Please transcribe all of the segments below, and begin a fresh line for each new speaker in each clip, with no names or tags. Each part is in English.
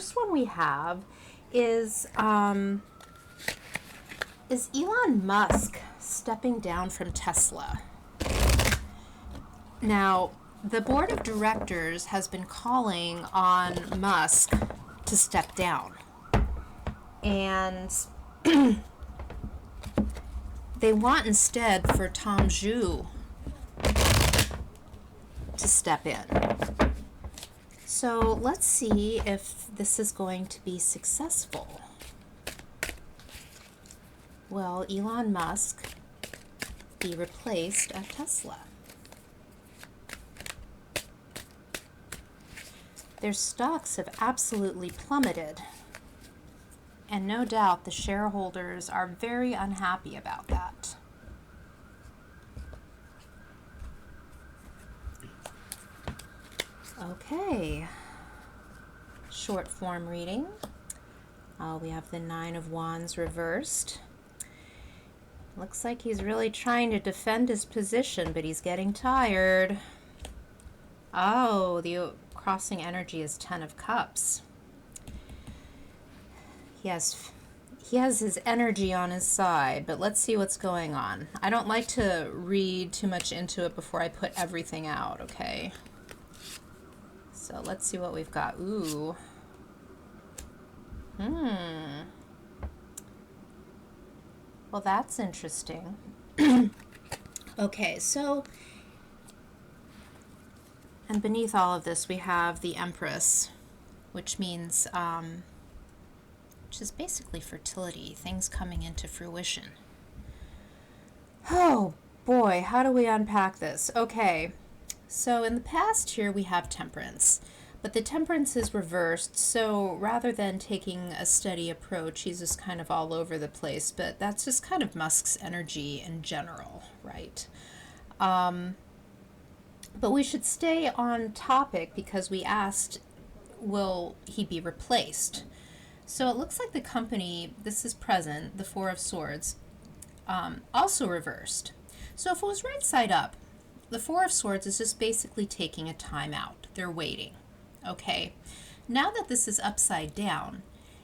first one we have is Elon Musk stepping down from Tesla. Now, the board of directors has been calling on Musk to step down. And they want instead for Tom Zhu to step in. So let's see if this is going to be successful. Will Elon Musk be replaced at Tesla? Their stocks have absolutely plummeted, and no doubt the shareholders are very unhappy about that. Okay, short form reading. We have the Nine of Wands reversed. Looks like he's really trying to defend his position, but he's getting tired. Oh, the crossing energy is Ten of Cups. He has his energy on his side, but let's see what's going on. I don't like to read too much into it before I put everything out, okay? So let's see what we've got. Ooh. Well, that's interesting. Okay, so, and beneath all of this we have the Empress, which means, which is basically fertility, things coming into fruition. Oh boy, how do we unpack this? Okay, so in the past here we have Temperance. But the Temperance is reversed, so rather than taking a steady approach, he's just kind of all over the place. But that's just kind of Musk's energy in general, right? But we should stay on topic because we asked, will he be replaced? So it looks like the company, this is present, the Four of Swords, also reversed. So if it was right side up, the Four of Swords is just basically taking a time out. They're waiting. Okay, now that this is upside down,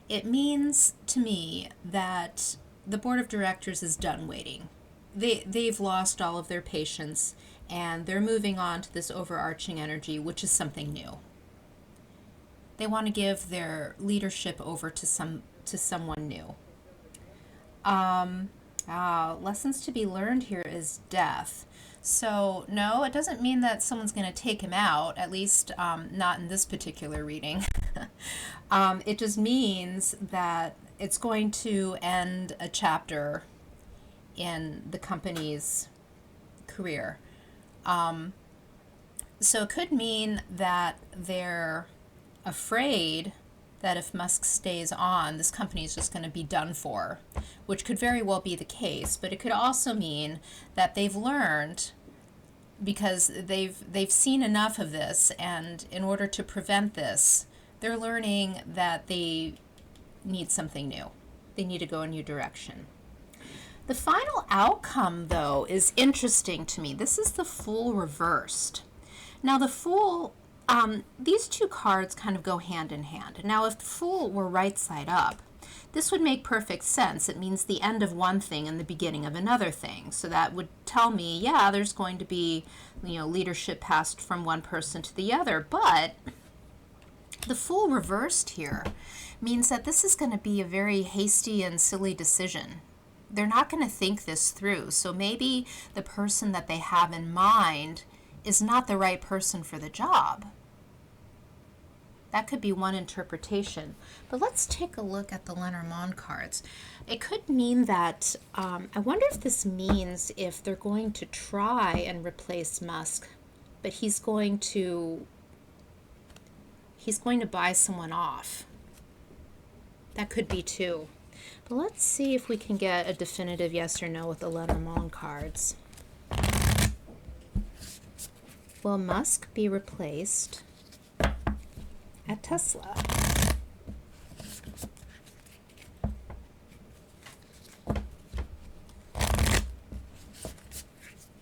it means to me that the board of directors is done waiting. They've lost all of their patience, and they're moving on to this overarching energy, which is something new. They want to give their leadership over to someone new. Lessons to be learned here is death. So, no, it doesn't mean that someone's going to take him out, at least not in this particular reading. It just means that it's going to end a chapter in the company's career. So it could mean that they're afraid that if Musk stays on, this company is just going to be done for, which could very well be the case. But it could also mean that they've learned, because they've seen enough of this, and in order to prevent this, they're learning that they need something new. They need to go a new direction. The final outcome, though, is interesting to me. This is the Fool reversed. Now, the Fool, these two cards kind of go hand in hand. Now, if the Fool were right side up, this would make perfect sense. It means the end of one thing and the beginning of another thing. So that would tell me, yeah, there's going to be, leadership passed from one person to the other. But the Fool reversed here means that this is going to be a very hasty and silly decision. They're not going to think this through. So maybe the person that they have in mind is not the right person for the job. That could be one interpretation. But let's take a look at the Lenormand cards. It could mean that, I wonder if this means if they're going to try and replace Musk, but he's going to buy someone off. That could be too. But let's see if we can get a definitive yes or no with the Lenormand cards. Will Musk be replaced at Tesla?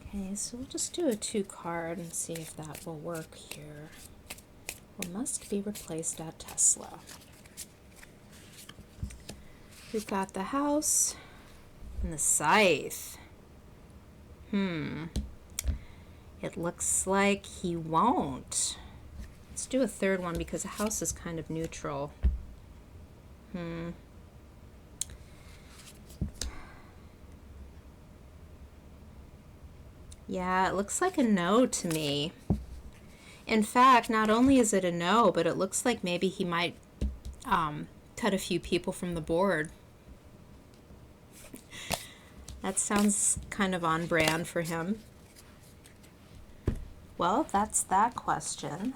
Okay, so we'll just do a 2-card and see if that will work here. Will Musk be replaced at Tesla? We've got the house and the scythe. It looks like he won't. Let's do a third one because the house is kind of neutral. Yeah, it looks like a no to me. In fact, not only is it a no, but it looks like maybe he might cut a few people from the board. That sounds kind of on brand for him. Well, that's that question.